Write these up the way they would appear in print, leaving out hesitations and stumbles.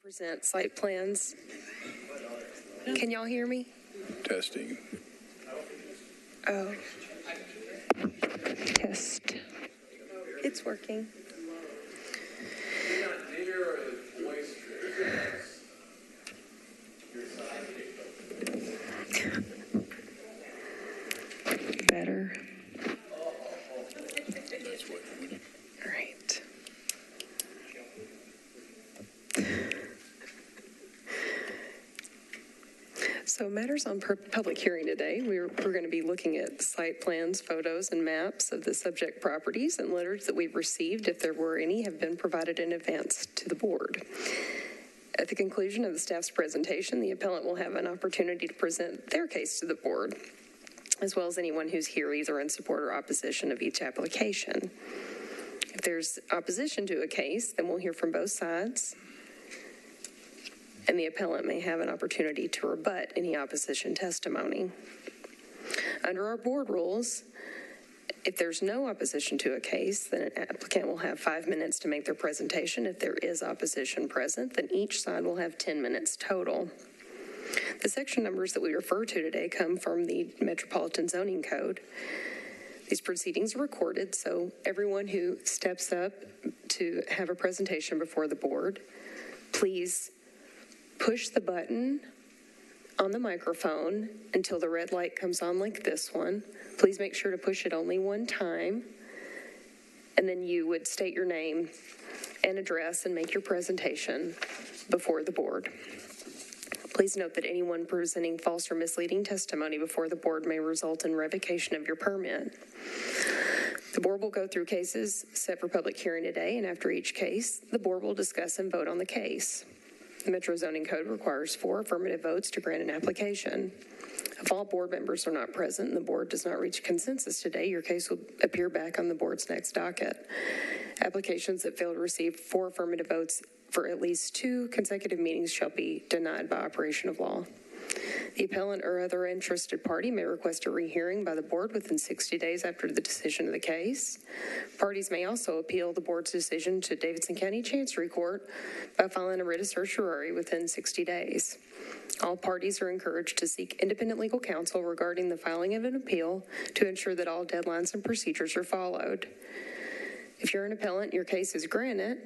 present site plans. Can y'all hear me? Testing. Oh. Test. It's working. Better. All right. So matters on public hearing today, we're going to be looking at site plans, photos, and maps of the subject properties, and letters that we've received, if there were any, have been provided in advance to the board. At the conclusion of the staff's presentation, the appellant will have an opportunity to present their case to the board, as well as anyone who's here either in support or opposition of each application. If there's opposition to a case, then we'll hear from both sides, and the appellant may have an opportunity to rebut any opposition testimony. Under our board rules, if there's no opposition to a case, then an applicant will have 5 minutes to make their presentation. If there is opposition present, then each side will have 10 minutes total. The section numbers that we refer to today come from the Metropolitan Zoning Code. These proceedings are recorded, so everyone who steps up to have a presentation before the board, please push the button on the microphone until the red light comes on like this one. Please make sure to push it only one time, and then you would state your name and address and make your presentation before the board. Please note that anyone presenting false or misleading testimony before the board may result in revocation of your permit. The board will go through cases set for public hearing today, and after each case, the board will discuss and vote on the case. The Metro Zoning Code requires 4 affirmative votes to grant an application. If all board members are not present and the board does not reach consensus today, your case will appear back on the board's next docket. Applications that fail to receive 4 affirmative votes for at least 2 consecutive meetings shall be denied by operation of law. The appellant or other interested party may request a rehearing by the board within 60 days after the decision of the case. Parties may also appeal the board's decision to Davidson County Chancery Court by filing a writ of certiorari within 60 days. All parties are encouraged to seek independent legal counsel regarding the filing of an appeal to ensure that all deadlines and procedures are followed. If you're an appellant, your case is granted,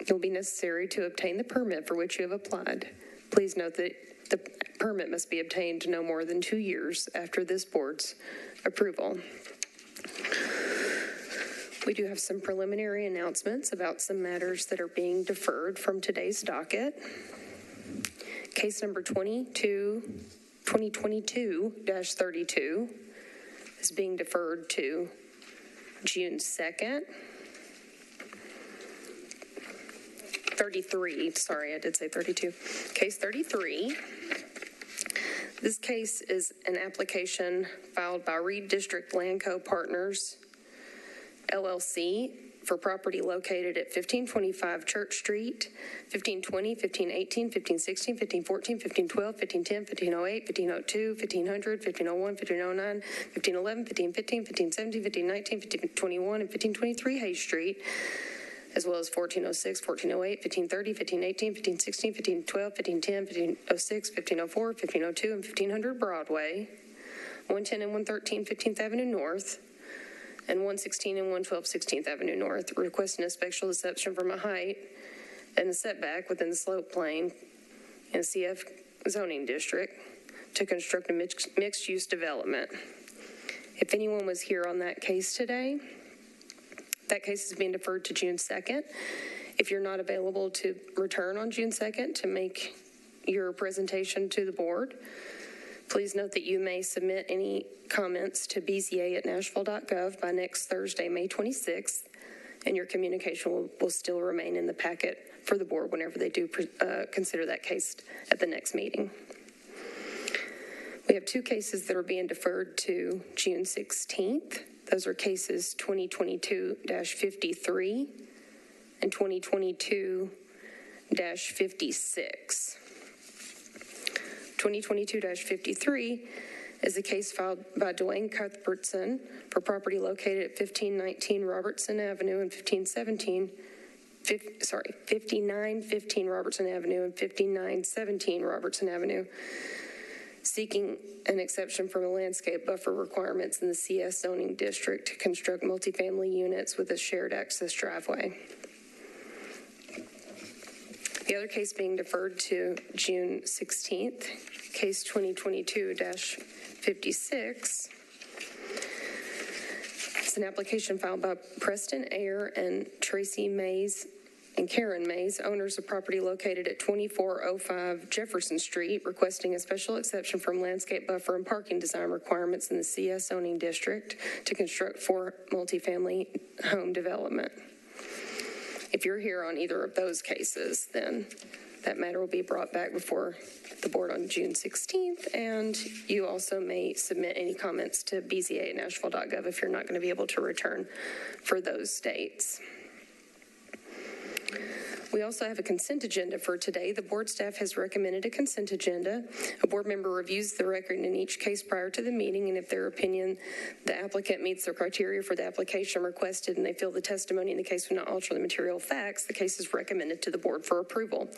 it will be necessary to obtain the permit for which you have applied. Please note that the permit must be obtained no more than 2 years after this board's approval. We do have some preliminary announcements about some matters that are being deferred from today's docket. Case number 2022-32 is being deferred to June 2nd. 33, sorry, I did say 32. Case 33. This case is an application filed by Reed District Land Co. Partners, LLC, for property located at 1525 Church Street, 1520, 1518, 1516, 1514, 1512, 1510, 1508, 1502, 1500, 1501, 1509, 1511, 1515, 1517, 1519, 1521, and 1523 Hayes Street, as well as 1406, 1408, 1530, 1518, 1516, 1512, 1510, 1506, 1504, 1502, and 1500 Broadway, 110 and 113 15th Avenue North, and 116 and 112 16th Avenue North, requesting a special exception from a height and a setback within the slope plane in CF zoning district to construct a mixed-use development. If anyone was here on that case today, that case is being deferred to June 2nd. If you're not available to return on June 2nd to make your presentation to the board, please note that you may submit any comments to bza@nashville.gov by next Thursday, May 26th, and your communication will still remain in the packet for the board whenever they do consider that case at the next meeting. We have 2 cases that are being deferred to June 16th. Those are cases 2022-53 and 2022-56. 2022-53 is a case filed by Dwayne Cuthbertson for property located at 1519 Robertson Avenue and 1517 5915 Robertson Avenue and 5917 Robertson Avenue, seeking an exception from the landscape buffer requirements in the CS zoning district to construct multifamily units with a shared access driveway. The other case being deferred to June 16th, case 2022-56. It's an application filed by Preston Ayer and Tracy Mays and Karen Mays, owners of property located at 2405 Jefferson Street, requesting a special exception from landscape buffer and parking design requirements in the CS zoning district to construct 4 multifamily home development. If you're here on either of those cases, then that matter will be brought back before the board on June 16th, and you also may submit any comments to bza@nashville.gov if you're not going to be able to return for those dates. We also have a consent agenda for today. The board staff has recommended a consent agenda. A board member reviews the record in each case prior to the meeting, and if their opinion the applicant meets the criteria for the application requested and they feel the testimony in the case will not alter the material facts, the case is recommended to the board for approval.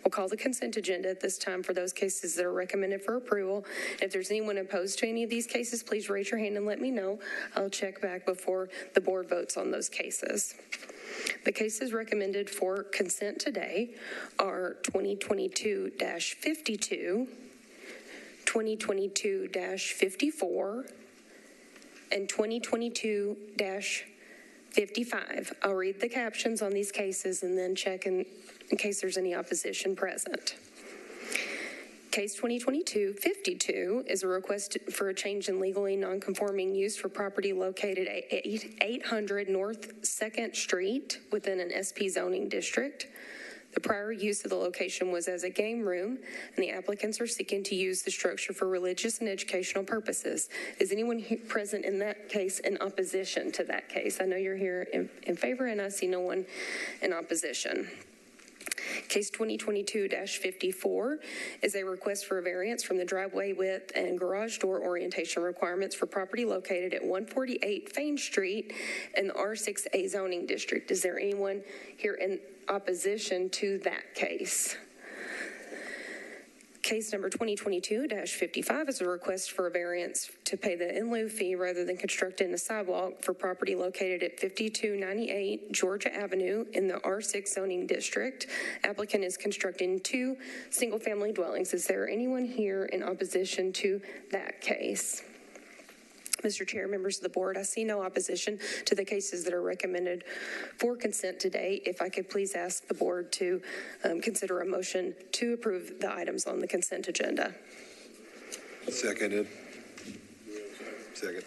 We'll call the consent agenda at this time for those cases that are recommended for approval. If there's anyone opposed to any of these cases, please raise your hand and let me know. I'll check back before the board votes on those cases. The cases recommended for consent today are 2022-52, 2022-54, and 2022-55. I'll read the captions on these cases and then check in case there's any opposition present. Case 2022-52 is a request for a change in legally non-conforming use for property located at 800 North 2nd Street within an SP zoning district. The prior use of the location was as a game room, and the applicants are seeking to use the structure for religious and educational purposes. Is anyone present in that case in opposition to that case? I know you're here in favor, and I see no one in opposition. Case 2022-54 is a request for a variance from the driveway width and garage door orientation requirements for property located at 148 Fain Street in the R6A zoning district. Is there anyone here in opposition to that case? Case number 2022-55 is a request for a variance to pay the in lieu fee rather than constructing a sidewalk for property located at 5298 Georgia Avenue in the R6 zoning district. Applicant is constructing 2 single-family dwellings. Is there anyone here in opposition to that case? Mr. Chair, members of the board, I see no opposition to the cases that are recommended for consent today. If I could please ask the board to consider a motion to approve the items on the consent agenda. Seconded. Second.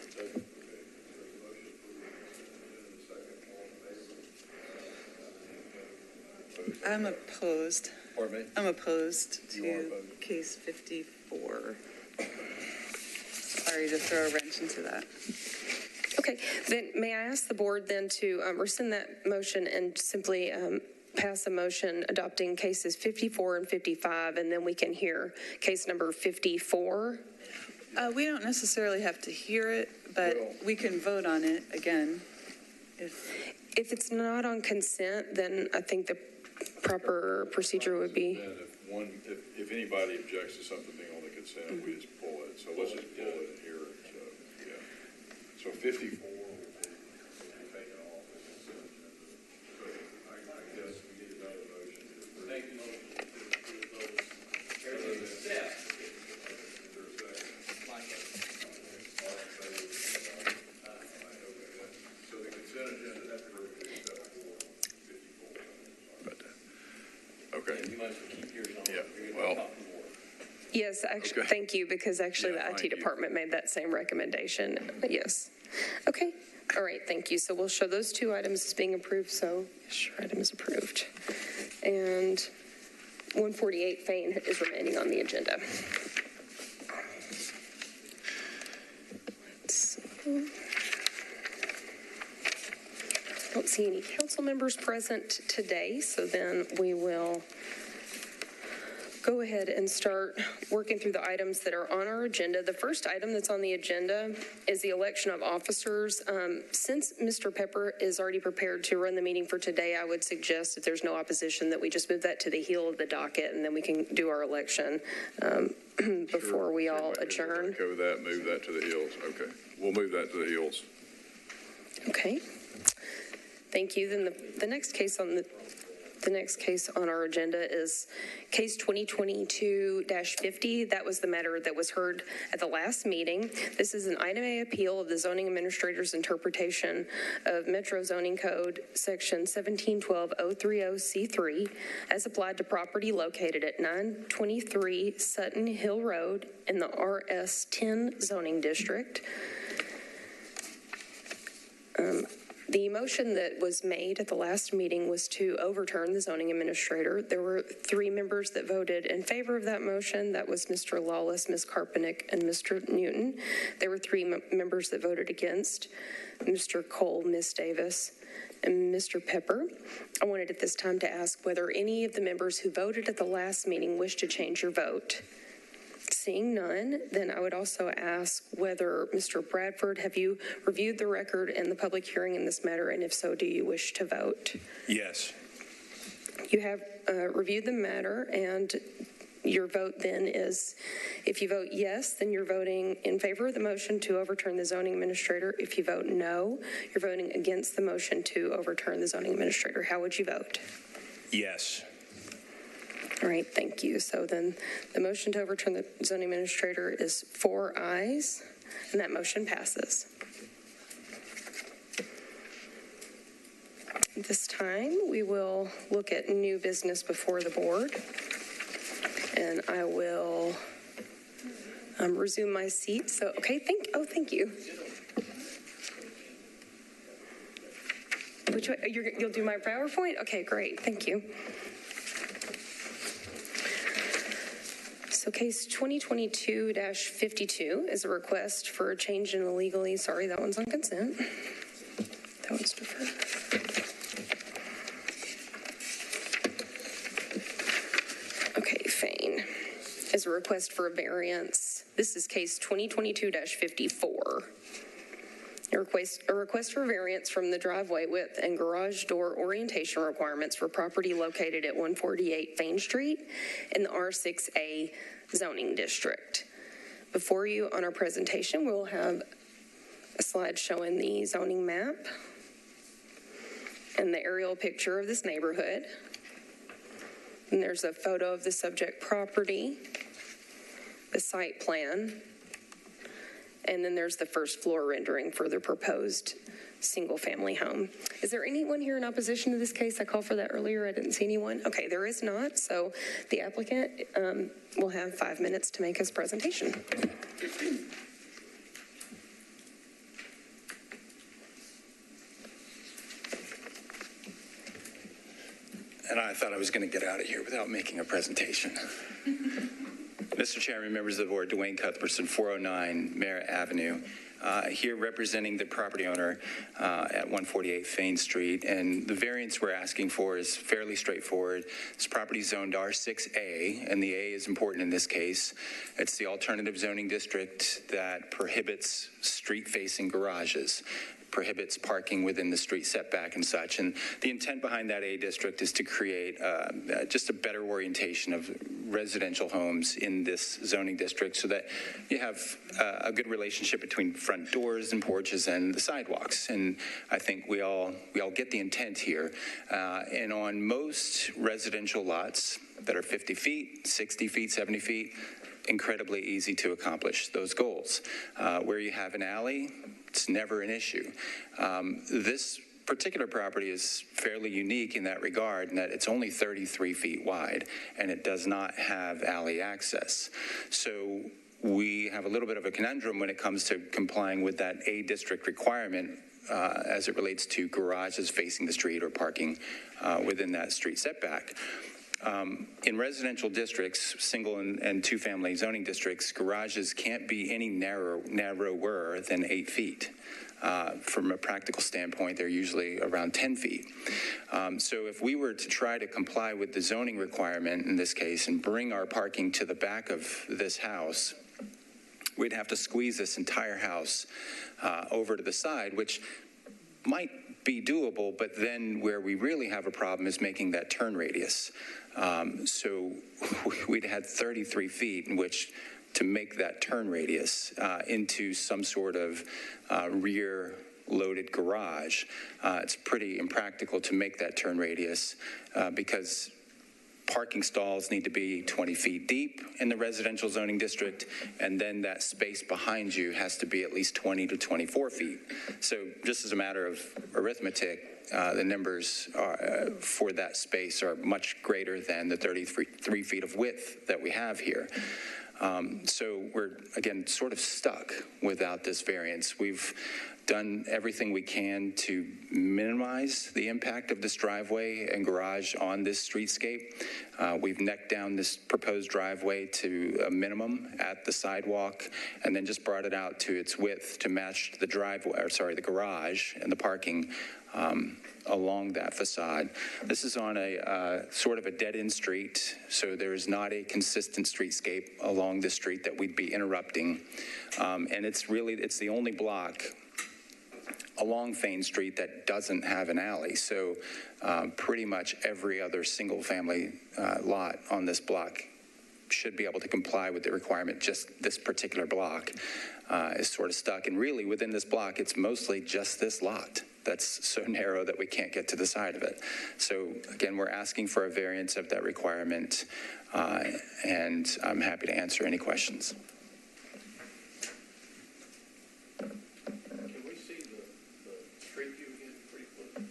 I'm opposed. Pardon me? I'm opposed to case 54. Sorry to throw a wrench into that. Okay, then may I ask the board then to rescind that motion and simply pass a motion adopting cases 54 and 55, and then we can hear case number 54? We don't necessarily have to hear it, but we can vote on it again. If it's not on consent, then I think the proper procedure would be... If anybody objects to something being on the consent, we just pull it. So let's just pull it and hear it. So, yeah. So 54 will be taken off the consent agenda. So I guess we need another motion. Make the motion to approve those. So the consent agenda, that's perfect except for 54. Okay. You might as well keep yours on. Yeah, well. Yes, actually, Okay. Thank you, because actually Yeah, the IT thank you. department made that same recommendation. Yes. Okay. All right. Thank you. So we'll show those 2 items as being approved. So sure, item is approved. And 148 Fain is remaining on the agenda. Let's see. I don't see any council members present today, so then we will go ahead and start working through the items that are on our agenda. The first item that's on the agenda is the election of officers. Since Mr. Pepper is already prepared to run the meeting for today, I would suggest, if there's no opposition, that we just move that to the heel of the docket, and then we can do our election before we all adjourn. Okay with that, move that to the heels. Okay, we'll move that to the heels. Okay. Thank you. Then the next case on our agenda is case 2022-50. That was the matter that was heard at the last meeting. This is an item A appeal of the zoning administrator's interpretation of Metro Zoning Code section 1712.030C3 as applied to property located at 923 Sutton Hill Road in the RS10 zoning district. The motion that was made at the last meeting was to overturn the zoning administrator. There were 3 members that voted in favor of that motion. That was Mr. Lawless, Ms. Karpenick, and Mr. Newton. There were 3 members that voted against: Mr. Cole, Ms. Davis, and Mr. Pepper. I wanted at this time to ask whether any of the members who voted at the last meeting wish to change your vote. Seeing none, then I would also ask whether, Mr. Bradford, have you reviewed the record and the public hearing in this matter, and if so, do you wish to vote? Yes. You have reviewed the matter, and your vote then is, if you vote yes, then you're voting in favor of the motion to overturn the zoning administrator. If you vote no, you're voting against the motion to overturn the zoning administrator. How would you vote? Yes. All right, thank you. So then the motion to overturn the zoning administrator is 4 ayes, and that motion passes. At this time, we will look at new business before the board, and I will resume my seat. So, okay, thank you. Which way, you'll do my PowerPoint? Okay, great, thank you. So case 2022-52 is a request for a change in a legally, sorry, that one's on consent. That one's deferred. Okay, Fane is a request for a variance. This is case 2022-54. A request for variance from the driveway width and garage door orientation requirements for property located at 148 Fane Street in the R6A zoning district. Before you on our presentation, we'll have a slide showing the zoning map and the aerial picture of this neighborhood. And there's a photo of the subject property, the site plan, and then there's the first floor rendering for the proposed single-family home. Is there anyone here in opposition to this case? I called for that earlier. I didn't see anyone. Okay, there is not. So the applicant will have 5 minutes to make his presentation. And I thought I was going to get out of here without making a presentation. Mr. Chairman, members of the board, Dwayne Cuthbertson, 409 Merritt Avenue, here representing the property owner at 148 Fane Street. And the variance we're asking for is fairly straightforward. This property is zoned R6A, and the A is important in this case. It's the alternative zoning district that prohibits street-facing garages, prohibits parking within the street setback and such. And the intent behind that A district is to create just a better orientation of residential homes in this zoning district so that you have a good relationship between front doors and porches and the sidewalks. And I think we all get the intent here. And on most residential lots that are 50 feet, 60 feet, 70 feet, incredibly easy to accomplish those goals. Where you have an alley, it's never an issue. This particular property is fairly unique in that regard, in that it's only 33 feet wide, and it does not have alley access. So we have a little bit of a conundrum when it comes to complying with that A district requirement as it relates to garages facing the street or parking within that street setback. In residential districts, single and two-family zoning districts, garages can't be any narrower than 8 feet. From a practical standpoint, they're usually around 10 feet. So if we were to try to comply with the zoning requirement in this case and bring our parking to the back of this house, we'd have to squeeze this entire house over to the side, which might be doable, but then where we really have a problem is making that turn radius. So we'd had 33 feet in which to make that turn radius into some sort of rear loaded garage. It's pretty impractical to make that turn radius because parking stalls need to be 20 feet deep in the residential zoning district, and then that space behind you has to be at least 20 to 24 feet. So just as a matter of arithmetic, the numbers for that space are much greater than the 33 feet of width that we have here. So we're, again, sort of stuck without this variance. We've done everything we can to minimize the impact of this driveway and garage on this streetscape. We've necked down this proposed driveway to a minimum at the sidewalk and then just brought it out to its width to match the driveway, or sorry, the garage and the parking along that facade. This is on a sort of a dead-end street, so there is not a consistent streetscape along this street that we'd be interrupting. And it's the only block along Fain Street that doesn't have an alley. So pretty much every other single-family lot on this block should be able to comply with the requirement. Just this particular block is sort of stuck. And really, within this block, it's mostly just this lot that's so narrow that we can't get to the side of it. So again, we're asking for a variance of that requirement, and I'm happy to answer any questions. Can we see the street view again, pretty close?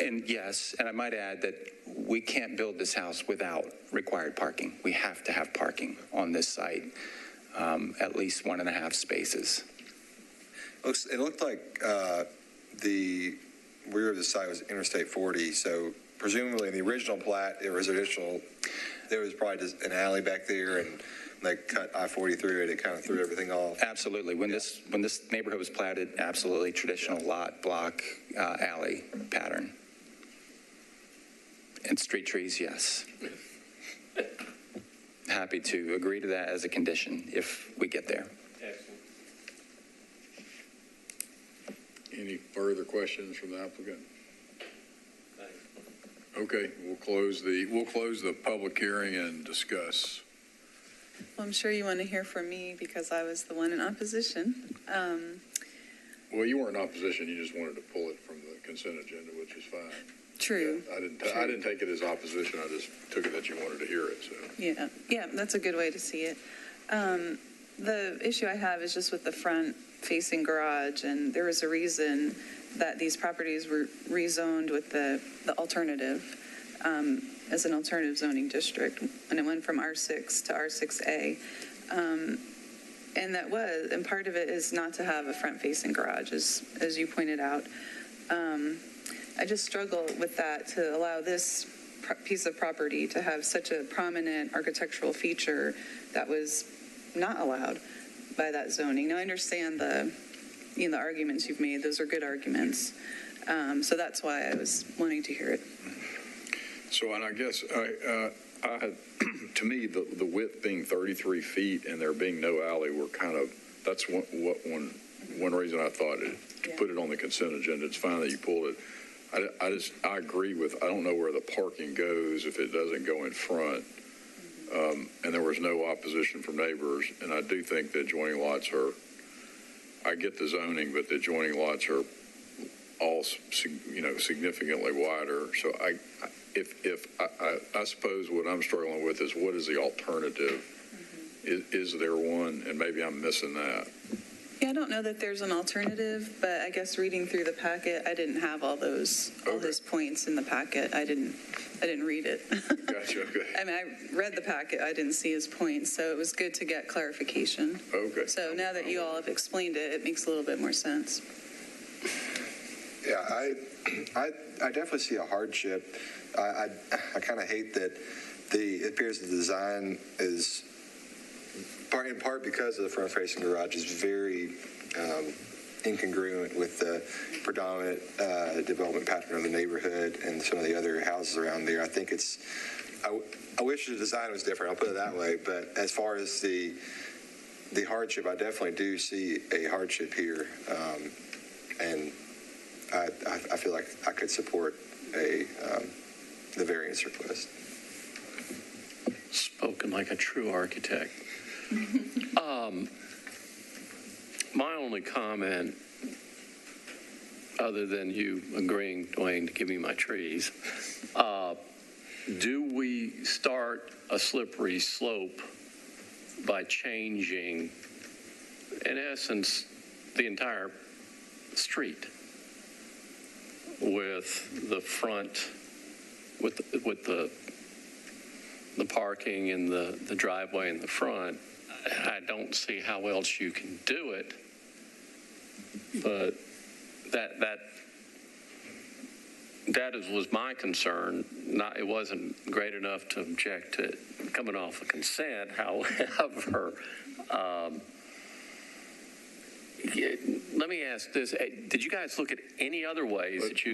And yes, and I might add that we can't build this house without required parking. We have to have parking on this site, at least 1.5 spaces. It looked like the rear of the site was Interstate 40, so presumably in the original plat, there was probably just an alley back there, and they cut I-40 through it. It kind of threw everything off. Absolutely. When this neighborhood was platted, absolutely traditional lot, block, alley pattern. And street trees, yes. Happy to agree to that as a condition if we get there. Excellent. Any further questions from the applicant? Thanks. Okay, we'll close the public hearing and discuss. Well, I'm sure you want to hear from me because I was the one in opposition. Well, you weren't in opposition. You just wanted to pull it from the consent agenda, which is fine. True. Yeah, I didn't take it as opposition. I just took it that you wanted to hear it. So. Yeah, that's a good way to see it. The issue I have is just with the front-facing garage, and there was a reason that these properties were rezoned with the alternative as an alternative zoning district, and it went from R6 to R6A. And part of it is not to have a front-facing garage, as you pointed out. I just struggle with that, to allow this piece of property to have such a prominent architectural feature that was not allowed by that zoning. Now, I understand the arguments you've made. Those are good arguments. So that's why I was wanting to hear it. So, and I guess to me, the width being 33 feet and there being no alley that's one reason I thought to put it on the consent agenda. It's fine that you pulled it. I agree with, I don't know where the parking goes if it doesn't go in front. And there was no opposition from neighbors. And I do think the adjoining lots I get the zoning, but the adjoining lots are all, significantly wider. So I suppose what I'm struggling with is, what is the alternative? Is there one? And maybe I'm missing that. Yeah, I don't know that there's an alternative, but I guess reading through the packet, I didn't have all his points in the packet. I didn't read it. Gotcha. Okay. I mean, I read the packet. I didn't see his points, so it was good to get clarification. Okay. So now that you all have explained it, it makes a little bit more sense. Yeah, I definitely see a hardship. I kind of hate that it appears the design is, in part because of the front-facing garage, is very incongruent with the predominant development pattern of the neighborhood and some of the other houses around there. I think I wish the design was different, I'll put it that way, but as far as the hardship, I definitely do see a hardship here, and I feel like I could support the variance request. Spoken like a true architect. My only comment, other than you agreeing, Dwayne, to give me my trees, do we start a slippery slope by changing, in essence, the entire street with the front, with the parking and the driveway in the front? I don't see how else you can do it, but was my concern. It wasn't great enough to object to it coming off of consent. However, let me ask this: did you guys look at any other ways that you?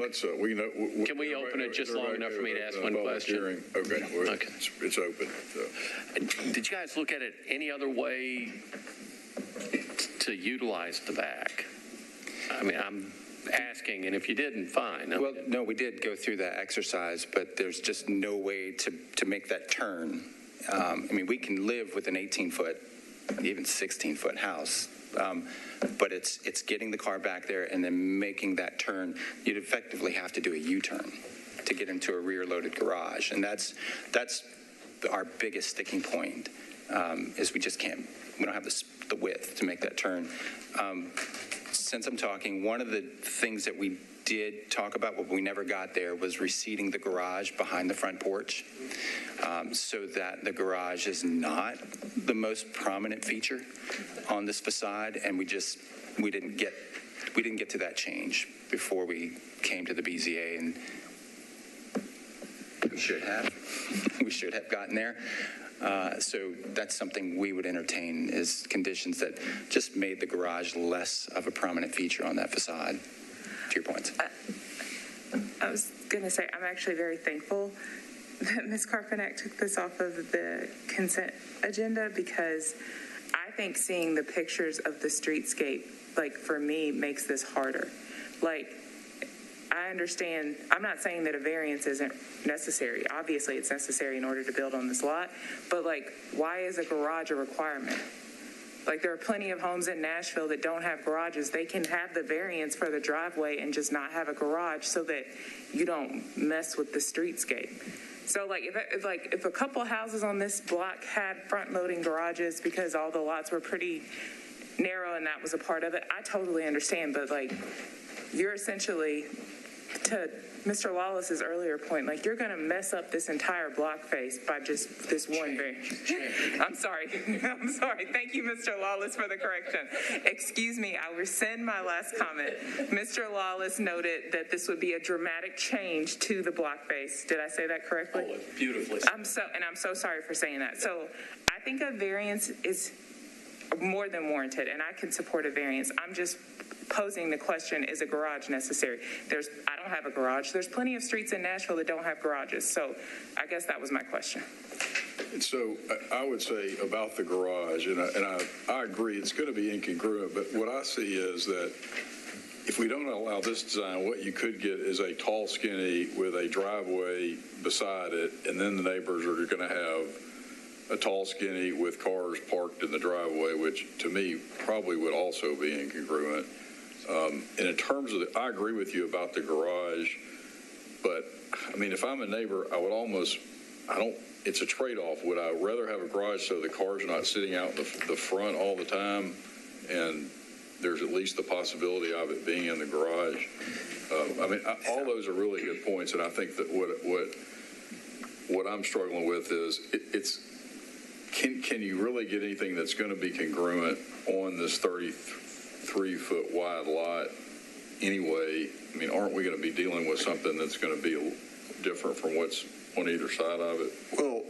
Can we open it just long enough for me to ask one question? Hearing. Okay. Okay. It's open. So. Did you guys look at it any other way to utilize the back? I mean, I'm asking, and if you didn't, fine. Well, no, we did go through that exercise, but there's just no way to make that turn. I mean, we can live with an 18-foot, even 16-foot house, but it's getting the car back there and then making that turn. You'd effectively have to do a U-turn to get into a rear-loaded garage, and that's our biggest sticking point. Is we don't have the width to make that turn. Since I'm talking, one of the things that we did talk about, but we never got there, was reseating the garage behind the front porch, so that the garage is not the most prominent feature on this facade, and we didn't get to that change before we came to the BZA, and we should have gotten there. So that's something we would entertain, is conditions that just made the garage less of a prominent feature on that facade, to your points. I was going to say, I'm actually very thankful that Ms. Karpanek took this off of the consent agenda, because I think seeing the pictures of the streetscape, like, for me, makes this harder. Like, I understand, I'm not saying that a variance isn't necessary. Obviously, it's necessary in order to build on this lot, but, like, why is a garage a requirement? Like, there are plenty of homes in Nashville that don't have garages. They can have the variance for the driveway and just not have a garage so that you don't mess with the streetscape. So, like, if a couple houses on this block had front-loading garages because all the lots were pretty narrow and that was a part of it, I totally understand. But, like, you're essentially, to Mr. Lawless's earlier point, like, you're going to mess up this entire block face by just this one variance. I'm sorry. I'm sorry. Thank you, Mr. Lawless, for the correction. Excuse me, I rescind my last comment. Mr. Lawless noted that this would be a dramatic change to the block face. Did I say that correctly? Oh, beautifully. I'm so sorry for saying that. So I think a variance is more than warranted, and I can support a variance. I'm just posing the question, is a garage necessary? I don't have a garage. There's plenty of streets in Nashville that don't have garages. So I guess that was my question. So I would say about the garage, and I agree, it's going to be incongruent, but what I see is that if we don't allow this design, what you could get is a tall skinny with a driveway beside it, and then the neighbors are going to have a tall skinny with cars parked in the driveway, which to me probably would also be incongruent. And in terms of I agree with you about the garage, but I mean, if I'm a neighbor, it's a trade-off. Would I rather have a garage so the car's not sitting out in the front all the time, and there's at least the possibility of it being in the garage? All those are really good points, and I think that what I'm struggling with is can you really get anything that's going to be congruent on this 33-foot wide lot anyway, I mean, aren't we going to be dealing with something that's going to be different from what's on either side of it? Well,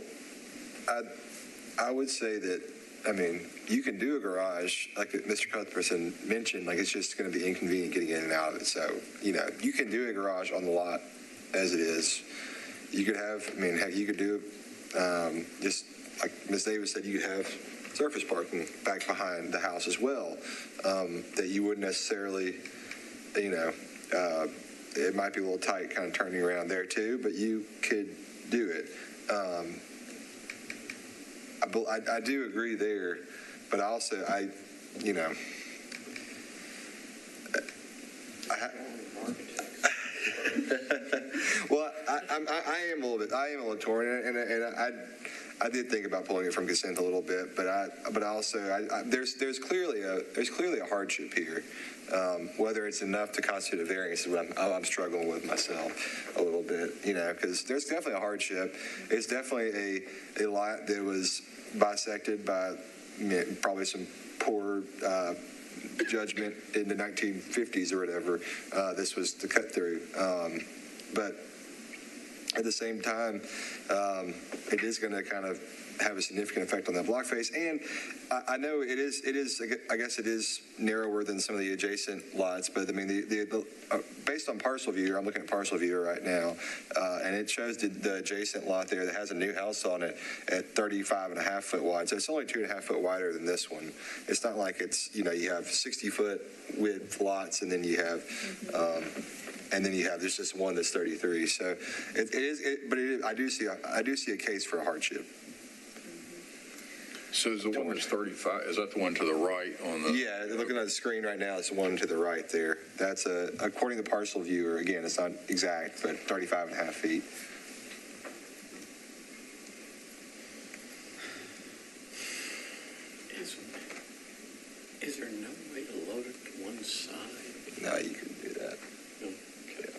I would say that, I mean, you can do a garage, like Mr. Cuthbertson mentioned, like it's just going to be inconvenient getting in and out of it. So, you know, you can do a garage on the lot as it is. You could have, I mean, heck, you could do just like Ms. Davis said, you could have surface parking back behind the house as well, that you wouldn't necessarily, you know, it might be a little tight kind of turning around there too, but you could do it. I do agree there, but also you know, well, I am a little torn, and I did think about pulling it from consent a little bit, but also there's clearly a hardship here. Whether it's enough to constitute a variance is what I'm struggling with myself a little bit, you know, because there's definitely a hardship. It's definitely a lot that was bisected by probably some poor judgment in the 1950s or whatever. This was the cut through, but at the same time, it is going to kind of have a significant effect on that block face. And I know it is, I guess it is narrower than some of the adjacent lots, but I mean, the based on parcel viewer, I'm looking at parcel viewer right now, and it shows the adjacent lot there that has a new house on it at 35.5 foot wide. So it's only 2.5 foot wider than this one. It's not like it's, you know, you have 60-foot width lots, and then you have, there's just one that's 33. So I do see a case for a hardship. So is the one that's 35, is that the one to the right on the? Yeah, looking at the screen right now, it's the one to the right there. That's according to parcel viewer, again, it's not exact, but 35.5 feet. Is there no way to load it to one side? No, you couldn't do that. Okay.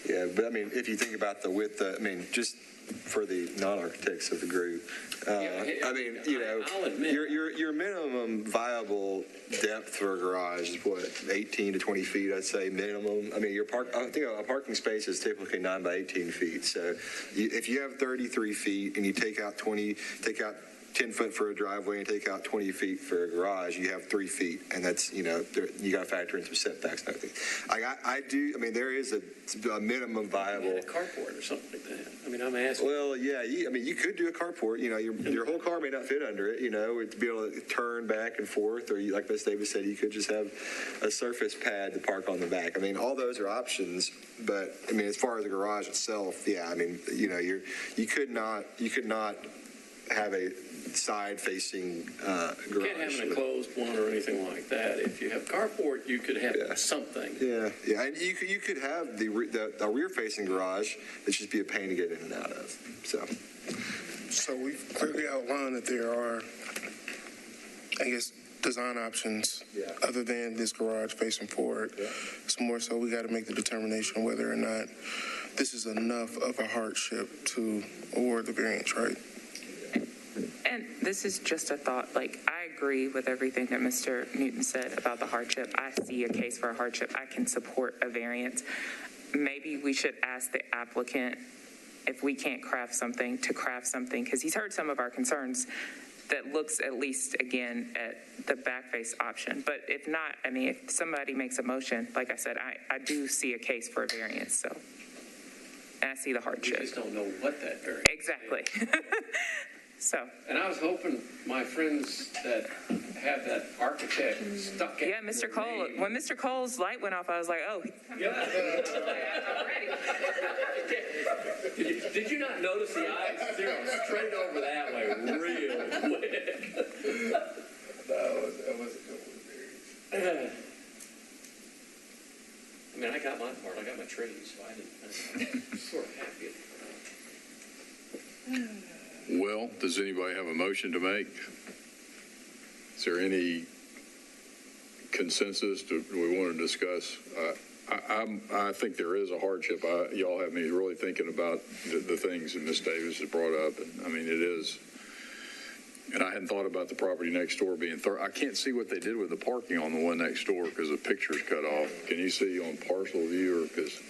Yeah, but I mean, if you think about the width, I mean, just for the non-architects of the group, I mean, you know, I'll admit, your minimum viable depth for a garage is what, 18 to 20 feet, I'd say minimum. I mean, I think a parking space is typically 9 by 18 feet. So if you have 33 feet and you take out 10 foot for a driveway and take out 20 feet for a garage, you have 3 feet, and that's, you know, you got to factor in some setbacks and everything. I mean, there is a minimum viable. a carport or something like that. I mean, I'm asking. Well, yeah, I mean, you could do a carport. You know, your whole car may not fit under it. You know, to be able to turn back and forth, or like Ms. Davis said, you could just have a surface pad to park on the back. I mean, all those are options. But I mean, as far as the garage itself, yeah, I mean, you know, you could not have a side-facing garage. You can't have an enclosed one or anything like that. If you have carport, you could have something. Yeah, and you could have a rear-facing garage that should be a pain to get in and out of. So we've clearly outlined that there are, I guess, design options other than this garage facing forward. Yeah. It's more so we got to make the determination whether or not this is enough of a hardship to award the variance, right? And this is just a thought. Like, I agree with everything that Mr. Newton said about the hardship. I see a case for a hardship. I can support a variance. Maybe we should ask the applicant if we can't craft something, because he's heard some of our concerns that looks at least, again, at the back face option. But if not, I mean, if somebody makes a motion, like I said, I do see a case for a variance, so. And I see the hardship. You just don't know what that variance is. Exactly. So. And I was hoping my friends that have that architect stuck in. Yeah, Mr. Cole, when Mr. Cole's light went off, I was like, oh, he's coming. Yeah. Did you not notice the eyes steering straight over that way real quick? That was a couple of variants. I mean, I got my part. I got my trees, so I'm sort of happy. Well, does anybody have a motion to make? Is there any consensus? Do we want to discuss? I think there is a hardship. Y'all have me really thinking about the things that Ms. Davis has brought up. And I mean, it is, And I hadn't thought about the property next door being I can't see what they did with the parking on the one next door because the picture's cut off. Can you see on parcel view or because?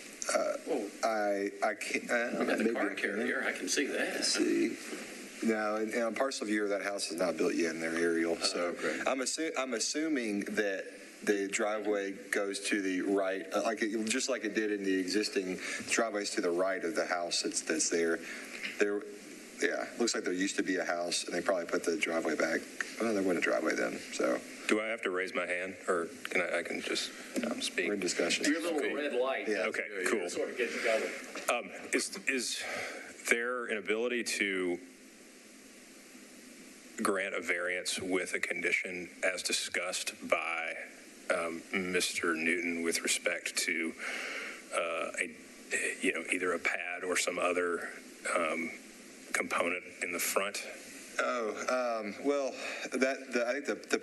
I can't. The car carrier, I can see that. Let's see. No, and on parcel view, that house is not built yet in their aerial. So okay. I'm assuming that the driveway goes to the right, just like it did in the existing driveways to the right of the house that's there. Yeah, looks like there used to be a house, and they probably put the driveway back. Well, there wasn't a driveway then, so. Do I have to raise my hand, or can I can just speak? We're in discussion. Your little red light. Yeah. Okay, cool. Sort of gets you going. Is there an ability to grant a variance with a condition as discussed by Mr. Newton with respect to either a pad or some other component in the front? Well, I think the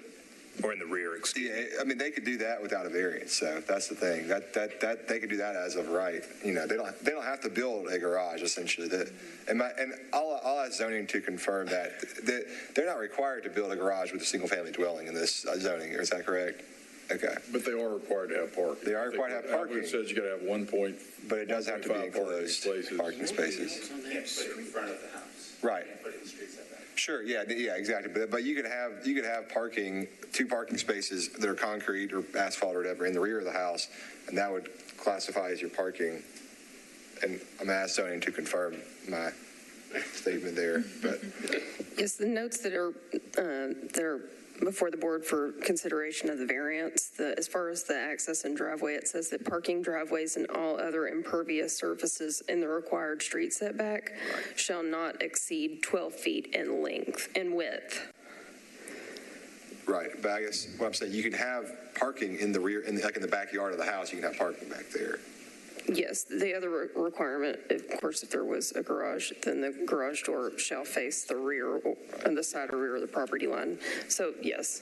or in the rear, excuse me. I mean, they could do that without a variance. So that's the thing. That they could do that as of right. They don't have to build a garage essentially. And I'll ask zoning to confirm that they're not required to build a garage with a single family dwelling in this zoning. Is that correct? Okay. But they are required to have parking. They are required to have parking. It says you got to have 1 point. But it does have to be enclosed parking spaces. You can't put it in front of the house. Right. You can't put it in the street setback. Sure. Yeah. Exactly. But you could have parking, 2 parking spaces that are concrete or asphalt or whatever in the rear of the house, and that would classify as your parking. And I'm asking zoning to confirm my statement there. But Yes, the notes that are before the board for consideration of the variance, as far as the access and driveway, it says that parking, driveways, and all other impervious surfaces in the required street setback shall not exceed 12 feet in length and width. right. But I guess what I'm saying, you can have parking in the rear, like in the backyard of the house, you can have parking back there. Yes, the other requirement, of course, if there was a garage, then the garage door shall face the rear and the side or rear of the property line. So, yes.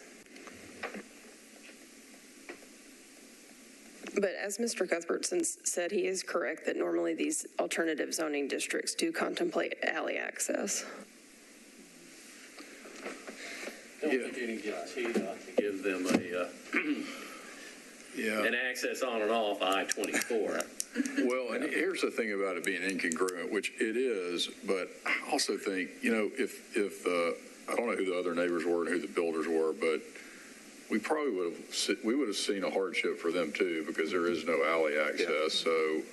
But as Mr. Cuthbertson said, he is correct that normally these alternative zoning districts do contemplate alley access. Don't think any gets teed up to give them an access on and off I-24. Well, and here's the thing about it being incongruent, which it is, but I also think, if I don't know who the other neighbors were and who the builders were, but we probably would have seen a hardship for them too, because there is no alley access. Yeah. So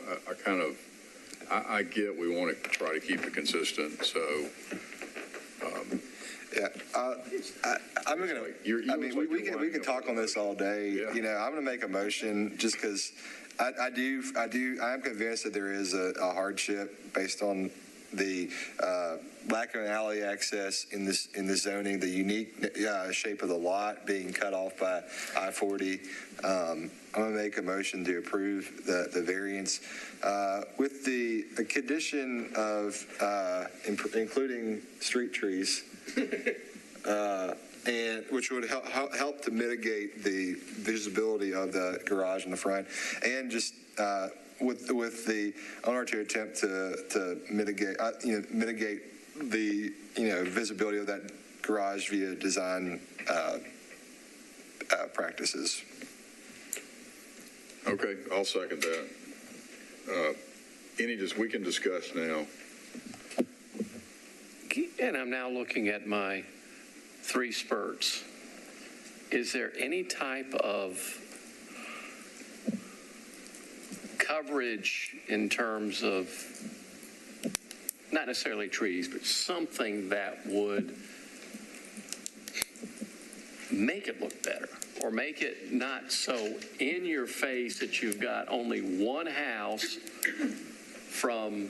I get we want to try to keep it consistent. So. Yeah, I'm going to. We can talk on this all day. Yeah. I'm going to make a motion just because I'm convinced that there is a hardship based on the lack of an alley access in this zoning, the unique shape of the lot being cut off by I-40. I'm going to make a motion to approve the variance with the condition of including street trees. And which would help to mitigate the visibility of the garage in the front, and just with the owner to attempt to mitigate the visibility of that garage via design practices. Okay, I'll second that. We can discuss now. And I'm now looking at my 3 spurts. Is there any type of coverage in terms of, not necessarily trees, but something that would make it look better, or make it not so in your face that you've got only one house from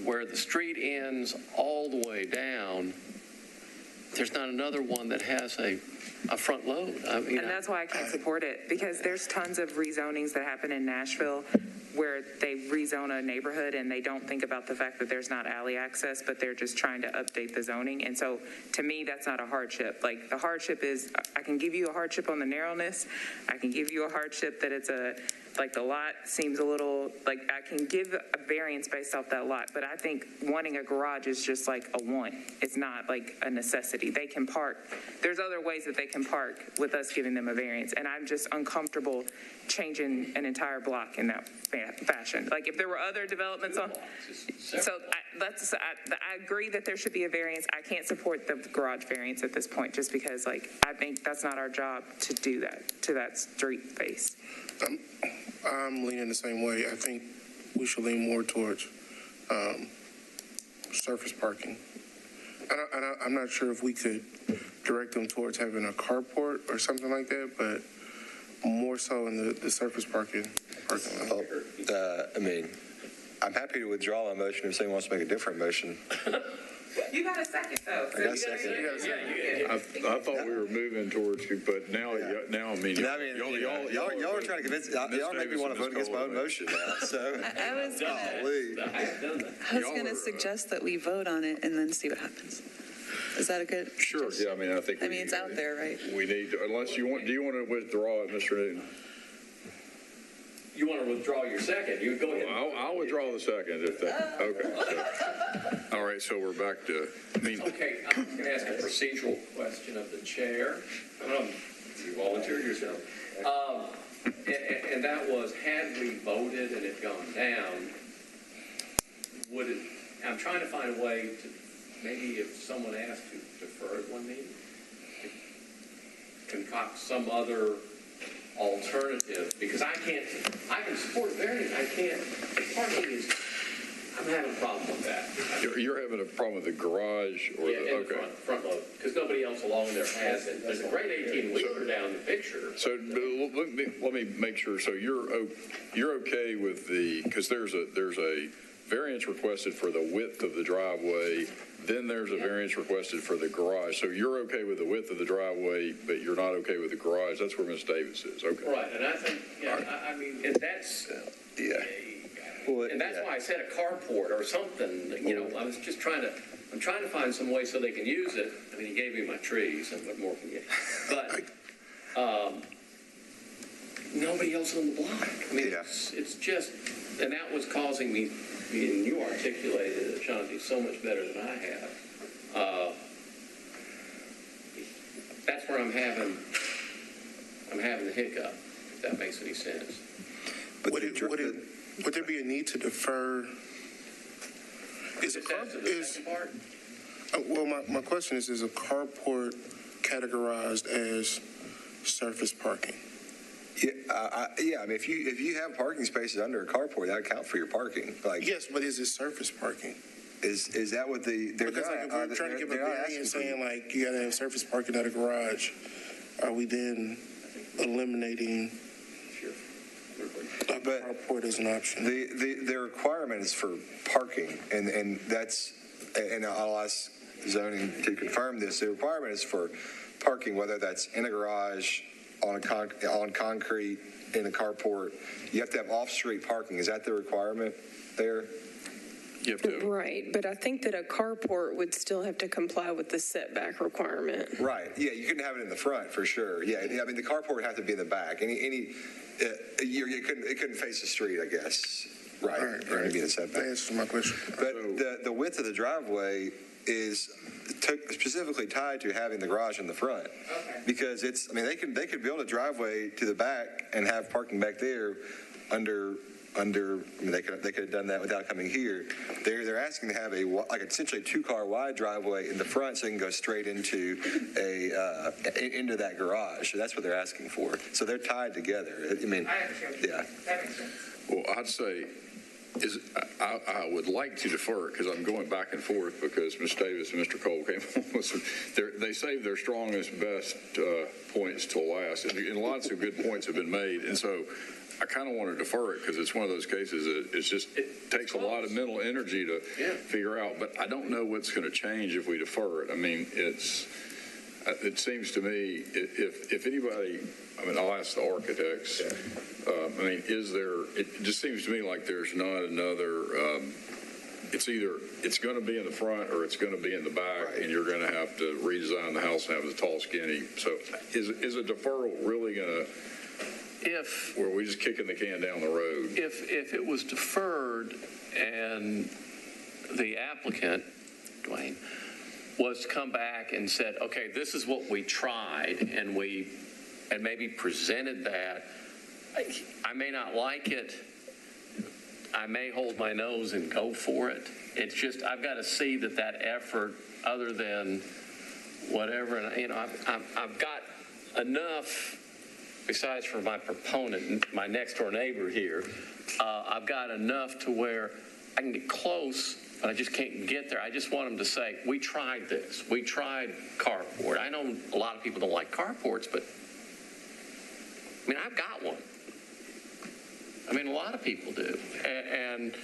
where the street ends all the way down? There's not another one that has a front load. And that's why I can't support it, because there's tons of rezonings that happen in Nashville where they rezone a neighborhood and they don't think about the fact that there's not alley access, but they're just trying to update the zoning. And so to me, that's not a hardship. Like, the hardship is, I can give you a hardship on the narrowness. I can give you a hardship that it's a Like the lot seems a little, like I can give a variance based off that lot, but I think wanting a garage is just like a want. It's not like a necessity. They can park. There's other ways that they can park with us giving them a variance. And I'm just uncomfortable changing an entire block in that fashion. Like if there were other developments on, so I agree that there should be a variance. I can't support the garage variance at this point, just because like, I think that's not our job to do that to that street face. I'm leaning the same way. I think we should lean more towards surface parking. I'm not sure if we could direct them towards having a carport or something like that, but more so in the surface parking lot. I mean, I'm happy to withdraw a motion if someone wants to make a different motion. You got a second though. I got a second. I thought we were moving towards you, but now I mean, Y'all are trying to convince, y'all make me want to vote against my own motion now, so. I was going to suggest that we vote on it and then see what happens. Is that a good? Sure, yeah, I mean, I think. It's out there, right? We need, unless you want, do you want to withdraw it, Mr. Newton? You want to withdraw your second? You go ahead. I'll withdraw the second if that, okay. So, all right, so we're back to, Okay, I'm going to ask a procedural question of the chair. You volunteered yourself. And that was, had we voted and it gone down, would it, I'm trying to find a way to, maybe if someone asked to defer it one meeting, concoct some other alternative, because I can support variance, I can't, parking is, I'm having a problem with that. you're having a problem with the garage or Yeah, the, in okay. the front load, because nobody else along there has it. There's a great 18-wheeler down the picture. So let me make sure, so you're okay with the, because there's a variance requested for the width of the driveway, then there's a variance requested for the garage. So you're okay with the width of the driveway, but you're not okay with the garage. That's where Ms. Davis is. Okay. Right, and I think, I mean, and that's, Well, and that's why I said a carport or something, I was just I'm trying to find some way so they can use it. I mean, he gave me my trees, and what more can you? But nobody else on the block. I mean, it's just, and that was causing me, and you articulated it, Shanti, so much better than I have. That's where I'm having the hiccup, if that makes any sense. But Would there be a need to defer? My question is a carport categorized as surface parking? Yeah, I mean, if you have parking spaces under a carport, that would count for your parking. Like, yes, but is it surface parking? Is that what they're because like if we're trying to give a variance saying like you got to have surface parking at a garage, are we then eliminating a carport as an option? The requirement is for parking, and that's, and I'll ask zoning to confirm this. The requirement is for parking, whether that's in a garage, on concrete, in a carport. You have to have off-street parking. Is that the requirement there? You have to. Right, but I think that a carport would still have to comply with the setback requirement. Right. Yeah, you couldn't have it in the front for sure. Yeah, I mean the carport would have to be in the back. It couldn't face the street, I guess. Right. Right. Be the setback. That answers my question. But the width of the driveway is specifically tied to having the garage in the front. Okay. Because it's, I mean, they could build a driveway to the back and have parking back there under. I mean, they could have done that without coming here. They're asking to have essentially a 2-car wide driveway in the front so they can go straight into into that garage. So that's what they're asking for. So they're tied together. I mean, yeah. That makes sense. Well, I'd say I would like to defer it because I'm going back and forth because Ms. Davis and Mr. Cole came on with some, they saved their strongest, best points till last, and lots of good points have been made. And so I kind of want to defer it because it's one of those cases that it takes a lot of mental energy to figure out. But I don't know what's going to change if we defer it. I mean, it seems to me if anybody, I mean, I'll ask the architects. I mean, it just seems to me like there's not another, it's either it's going to be in the front or it's going to be in the back, and you're going to have to redesign the house and have the tall, skinny. So is a deferral really going to Or are we just kicking the can down the road? if it was deferred and the applicant, Dwayne, was to come back and said, okay, this is what we tried, and maybe presented that, I may not like it. I may hold my nose and go for it. It's just, I've got to see that effort, other than whatever, and I've got enough, besides for my proponent, my next door neighbor here, I've got enough to where I can get close, but I just can't get there. I just want them to say, we tried this. We tried carport. I know a lot of people don't like carports, but I mean, I've got one. I mean, a lot of people do. And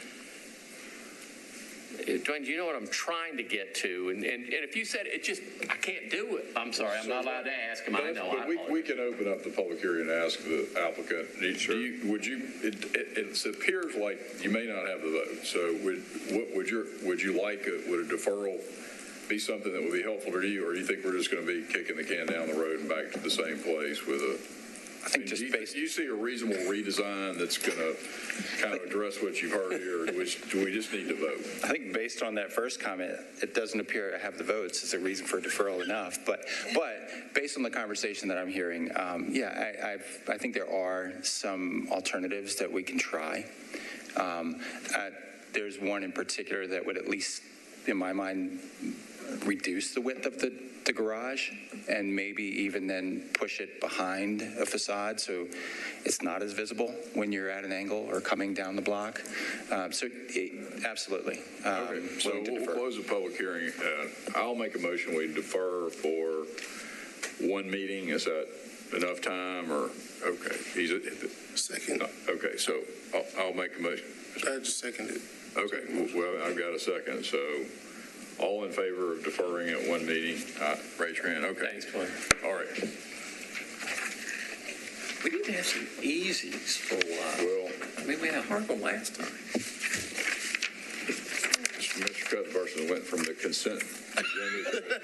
Dwayne, do you know what I'm trying to get to? And if you said it just, I can't do it. I'm sorry, I'm not allowed to ask him. I know. But we can open up the public hearing and ask the applicant. It appears like you may not have the vote. So would you like would a deferral be something that would be helpful to you, or do you think we're just going to be kicking the can down the road and back to the same place with a? I think just based. Do you see a reasonable redesign that's going to kind of address what you've heard here, or do we just need to vote? I think based on that first comment, it doesn't appear to have the votes as a reason for deferral enough. But based on the conversation that I'm hearing, I think there are some alternatives that we can try. There's one in particular that would, at least in my mind, reduce the width of the garage, and maybe even then push it behind a facade so it's not as visible when you're at an angle or coming down the block. Absolutely. Okay, so we'll close the public hearing. I'll make a motion we defer for one meeting. Is that enough time, or okay? Second. Okay, so I'll make a motion. I just seconded. Okay, well, I've got a second, so all in favor of deferring at one meeting, raise your hand. Okay. Thanks, Glenn. All right. We need to have some easies for a while. Well, I mean, we had a hard one last time. Mr. Cuthbertson went from the consent agenda to the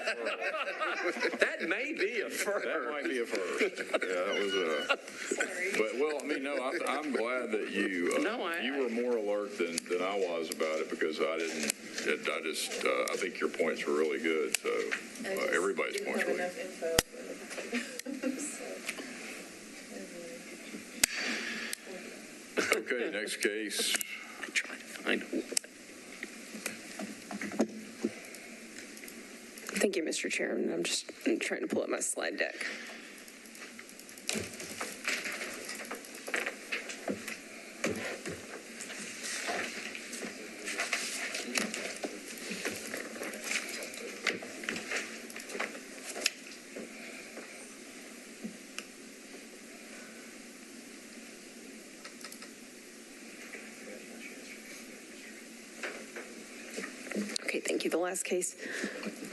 deferral. That may be a first. That might be a first. Yeah, that was a. But I mean, no, I'm glad that you you were more alert than I was about it, because I didn't. I think your points were really good. So everybody's points were really good. Okay, next case. I'm trying to find one. Thank you, Mr. Chairman. I'm trying to pull up my slide deck. Okay, thank you. The last case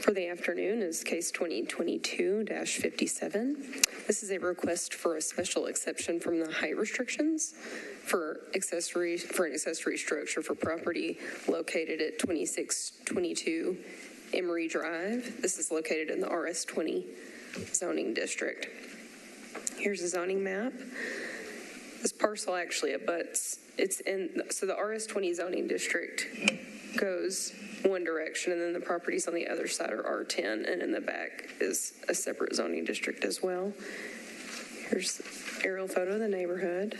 for the afternoon is case 2022-57. This is a request for a special exception from the height restrictions for an accessory structure for property located at 2622 Emory Drive. This is located in the RS20 zoning district. Here's a zoning map. This parcel actually abuts. So the RS20 zoning district goes one direction, and then the properties on the other side are R10, and in the back is a separate zoning district as well. Here's an aerial photo of the neighborhood.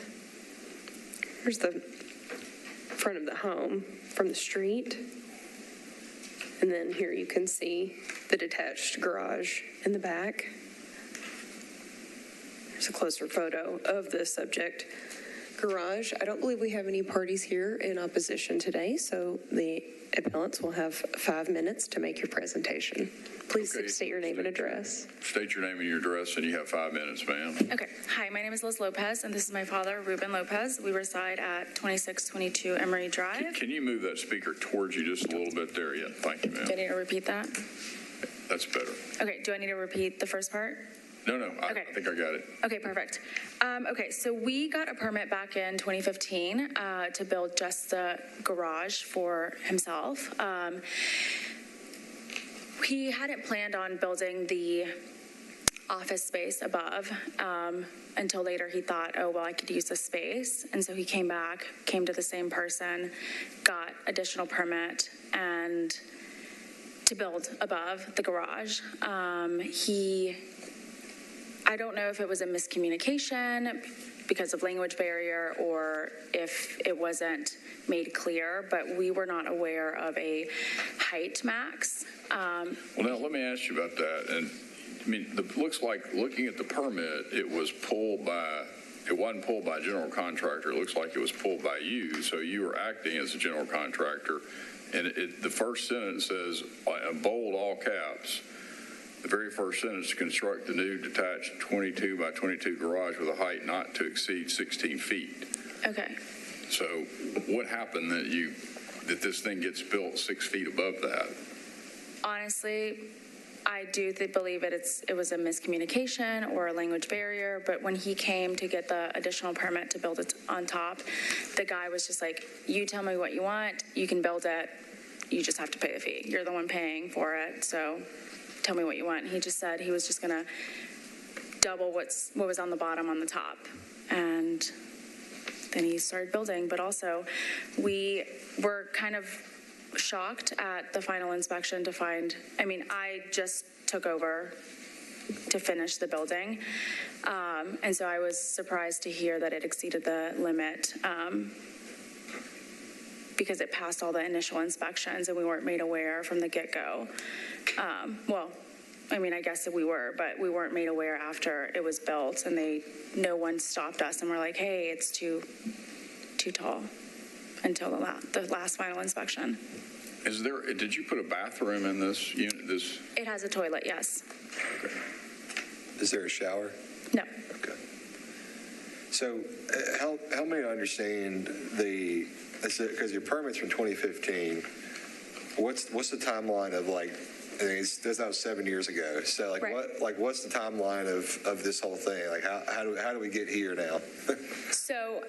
Here's the front of the home from the street. And then here you can see the detached garage in the back. Here's a closer photo of the subject garage. I don't believe we have any parties here in opposition today, so the appellants will have 5 minutes to make your presentation. Please state your name and address. State your name and your address, and you have 5 minutes, ma'am. Okay. Hi, my name is Liz Lopez, and this is my father, Ruben Lopez. We reside at 2622 Emory Drive. Can you move that speaker towards you just a little bit there? Yeah, thank you, ma'am. Do I need to repeat that? That's better. Okay. Do I need to repeat the first part? No, I think I got it. Okay, perfect. Okay, so we got a permit back in 2015 to build just the garage for himself. He hadn't planned on building the office space above, until later he thought, oh, well, I could use this space. And so he came back, came to the same person, got additional permit, and to build above the garage. I don't know if it was a miscommunication because of language barrier or if it wasn't made clear, but we were not aware of a height max. Well, now, let me ask you about that. And, I mean, looks like, looking at the permit, it wasn't pulled by a general contractor. It looks like it was pulled by you, so you were acting as a general contractor. And the first sentence says, bold all caps, the very first sentence, to construct the new detached 22 by 22 garage with a height not to exceed 16 feet. Okay. So what happened that this thing gets built 6 feet above that? Honestly, I do believe it was a miscommunication or a language barrier, but when he came to get the additional permit to build it on top, the guy was just like, you tell me what you want, you can build it, you just have to pay the fee. You're the one paying for it, so tell me what you want. He just said he was just gonna double what was on the bottom on the top. And then he started building, but also we were kind of shocked at the final inspection to find, I just took over to finish the building. And so I was surprised to hear that it exceeded the limit because it passed all the initial inspections and we weren't made aware from the get-go. I guess we were, but we weren't made aware after it was built and no one stopped us and were like, hey, it's too tall until the last final inspection. Did you put a bathroom in this unit? It has a toilet, yes. Okay. Is there a shower? No. Okay. So help me understand because your permit's from 2015. What's the timeline of that was 7 years ago. So right. What's the timeline of this whole thing? How do we get here now? So,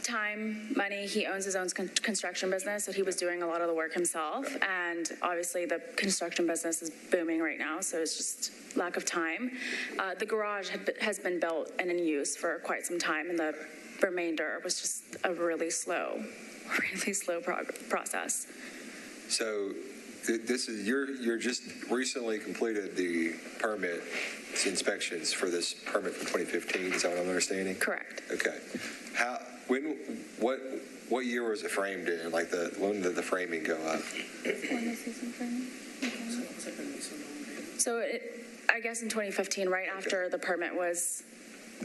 time, money, he owns his own construction business, so he was doing a lot of the work himself. And obviously the construction business is booming right now, so it's just lack of time. The garage has been built and in use for quite some time, and the remainder was just a really slow process. So this is you're just recently completed the inspections for this permit from 2015. Is that what I'm understanding? Correct. Okay. What year was it framed in? When did the framing go up? So I guess in 2015, right after the permit was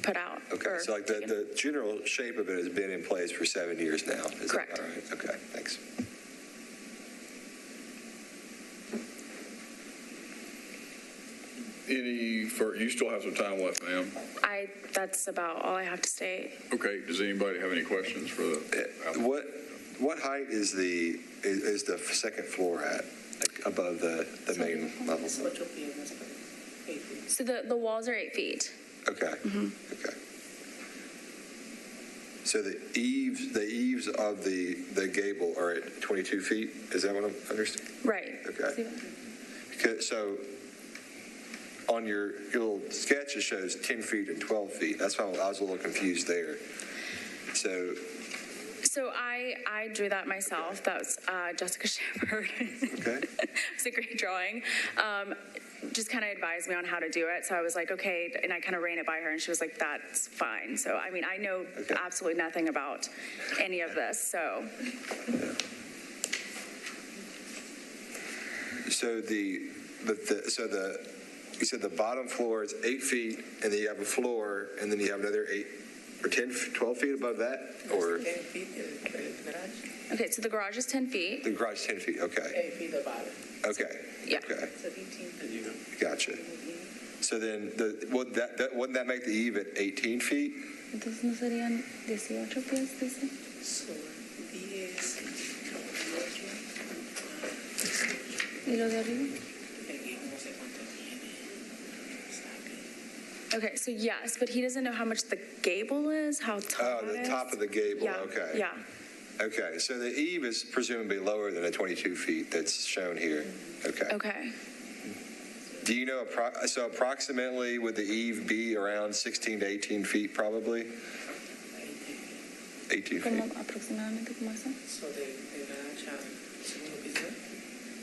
put out. Okay. So the general shape of it has been in place for 7 years now. Is correct. That all right? Okay. Thanks. You still have some time left, ma'am? That's about all I have to say. Okay. Does anybody have any questions for the? What height is the second floor at, above the main level? So the walls are 8 feet. Okay. Mm-hmm. Okay. So the eaves of the gable are at 22 feet. Is that what I'm understanding? Right. Okay. So on your little sketch, it shows 10 feet and 12 feet. That's why I was a little confused there. So I drew that myself. That was Jessica Shepard. Okay. It's a great drawing. Just kind of advised me on how to do it. So I was like, okay. And I kind of ran it by her and she was like, that's fine. So, I know absolutely nothing about any of this. So. So you said the bottom floor is 8 feet, and then you have a floor, and then you have another 8 or 10, 12 feet above that, or 10 feet in the garage. Okay, so the garage is 10 feet. The garage is 10 feet. Okay. 8 feet the bottom. Okay. Yeah. Okay. So 18 feet. Gotcha. So then, wouldn't that make the eave at 18 feet? Entonces no serían 18 pies, dice. So 10. ¿Y lo de arriba? Okay, so yes, but he doesn't know how much the gable is, how tall it is. Oh, the top of the gable. Yeah. Okay. Yeah. Okay, so the eave is presumably lower than the 22 feet that's shown here. Okay. Okay. Do you know, so approximately would the eave be around 16 to 18 feet probably? 18 feet. Aproximadamente como eso? So the garage, segundo piso.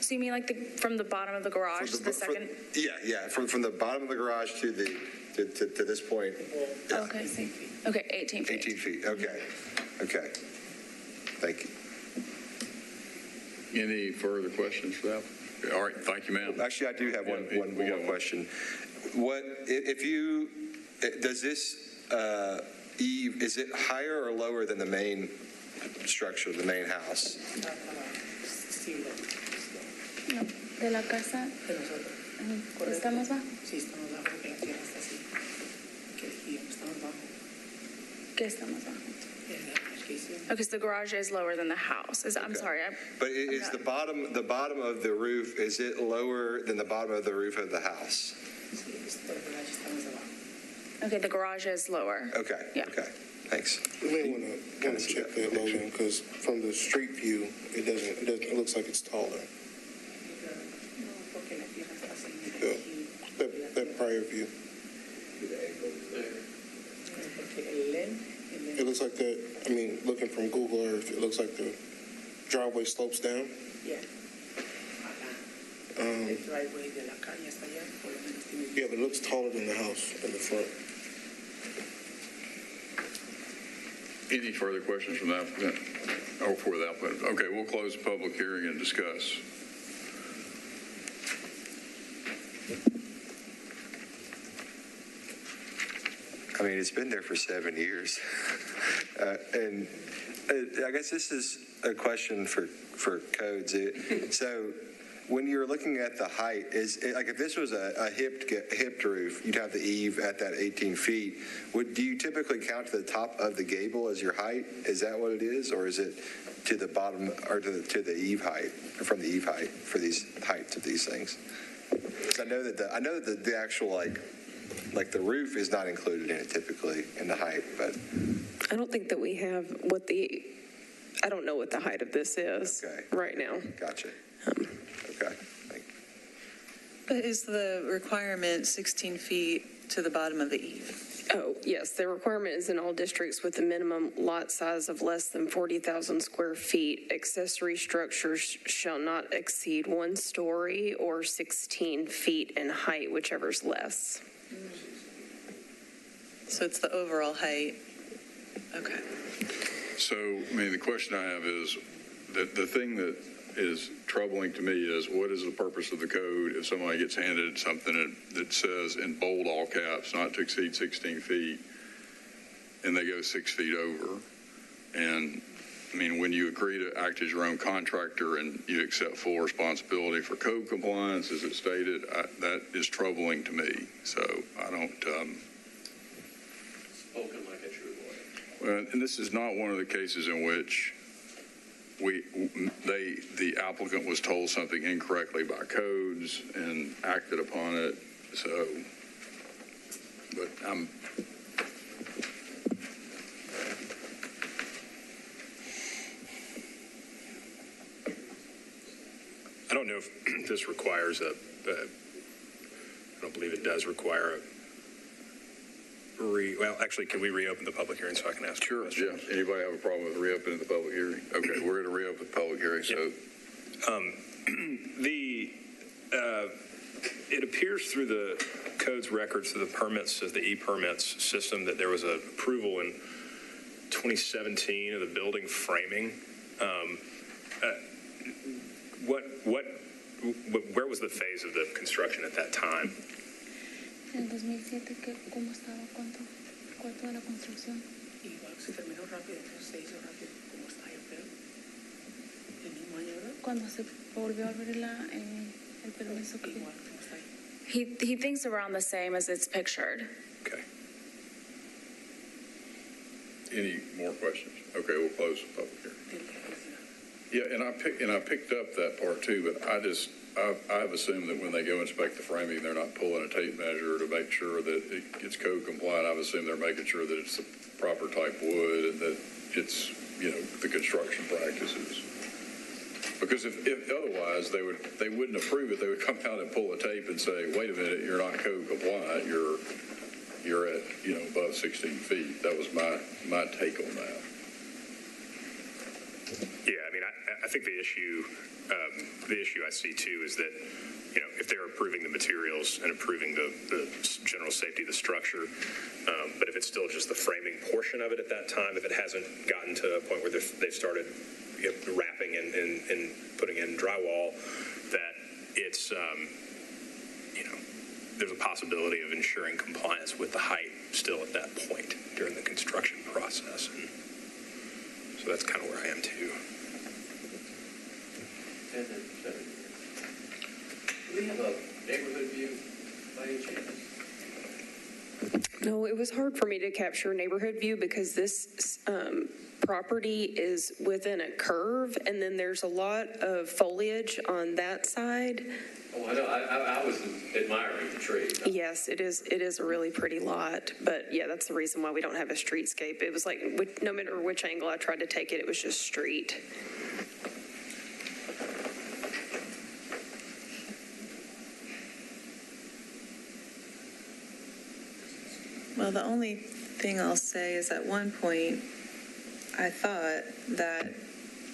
So you mean like from the bottom of the garage to the second? Yeah, from the bottom of the garage to this point. Yeah. Okay, see. Okay, 18 feet. 18 feet, okay. Thank you. Any further questions for that? All right, thank you, ma'am. Actually, I do have one more question. What, if you, does this eave, is it higher or lower than the main structure, the main house? No, de la casa. De nosotros. ¿Estamos bajo? Sí, estamos bajo, porque la tierra está así. Que aquí estamos bajo. ¿Qué estamos bajo? El garage que hicimos. Okay, so the garage is lower than the house. I'm sorry. But is the bottom of the roof, is it lower than the bottom of the roof of the house? Sí, por el garage estamos abajo. Okay, the garage is lower. Okay. Yeah. Okay. Thanks. We may want to check that, Logan, because from the street view, it looks like it's taller. No, porque la tierra está así. That prior view. Porque el lens. It looks like looking from Google Earth, it looks like the driveway slopes down. Yeah. El driveway de la calle hasta allá, por lo menos tiene. Yeah, but it looks taller than the house in the front. Any further questions from the applicant? Or for the applicant? Okay, we'll close the public hearing and discuss. I mean, it's been there for 7 years. And I guess this is a question for codes. So when you're looking at the height, like if this was a hipped roof, you'd have the eave at that 18 feet. Do you typically count to the top of the gable as your height? Is that what it is? Or is it to the bottom or to the eave height, or from the eave height for these heights of these things? Because I know that the actual like the roof is not included in it typically in the height, but I don't think that we have I don't know what the height of this is right now. Gotcha. Okay. But is the requirement 16 feet to the bottom of the eave? Oh, yes, the requirement is in all districts with a minimum lot size of less than 40,000 square feet. Accessory structures shall not exceed 1 story or 16 feet in height, whichever's less. So it's the overall height. Okay. So, I mean, the question I have is, the thing that is troubling to me is, what is the purpose of the code if somebody gets handed something that says in bold all caps, not to exceed 16 feet, and they go 6 feet over? And, I mean, when you agree to act as your own contractor and you accept full responsibility for code compliance, as it stated, that is troubling to me. So I don't... Spoken like a true lawyer. Well, and this is not one of the cases in which the applicant was told something incorrectly by codes and acted upon it. So, but I don't know if this requires I don't believe it does require well, actually, can we reopen the public hearing so I can ask? sure, yeah. Anybody have a problem with reopening the public hearing? Okay, we're going to reopen the public hearing. So, it appears through the code's records, through the permits of the e-permits system, that there was an approval in 2017 of the building framing. Where was the phase of the construction at that time? En 2007, ¿cómo estaba? ¿Cuánto era la construcción? Igual se terminó rápido, entonces se hizo rápido, como está, yo creo. El mismo año, ¿verdad? Cuando se volvió a abrir el permiso. Igual, como está ahí. He thinks around the same as it's pictured. Okay. any more questions? Okay, we'll close the public hearing. Yeah, and I picked up that part too, but I've assumed that when they go inspect the framing, they're not pulling a tape measure to make sure that it's code compliant. I've assumed they're making sure that it's the proper type wood and that it's, the construction practices. Because if otherwise, they wouldn't approve it. They would come out and pull a tape and say, wait a minute, you're not code compliant. You're at, above 16 feet. That was my take on that. Yeah, I mean, I think the issue I see too is that, if they're approving the materials and approving the general safety of the structure, but if it's still just the framing portion of it at that time, if it hasn't gotten to a point where they've started wrapping and putting in drywall, that it's, there's a possibility of ensuring compliance with the height still at that point during the construction process. And so that's kind of where I am too. Do we have a neighborhood view by any chance? No, it was hard for me to capture neighborhood view because this property is within a curve, and then there's a lot of foliage on that side. Oh, I know. I was admiring the tree. Yes, it is a really pretty lot, but yeah, that's the reason why we don't have a streetscape. It was like, no matter which angle I tried to take it, it was just street. Well, the only thing I'll say is at one point, I thought that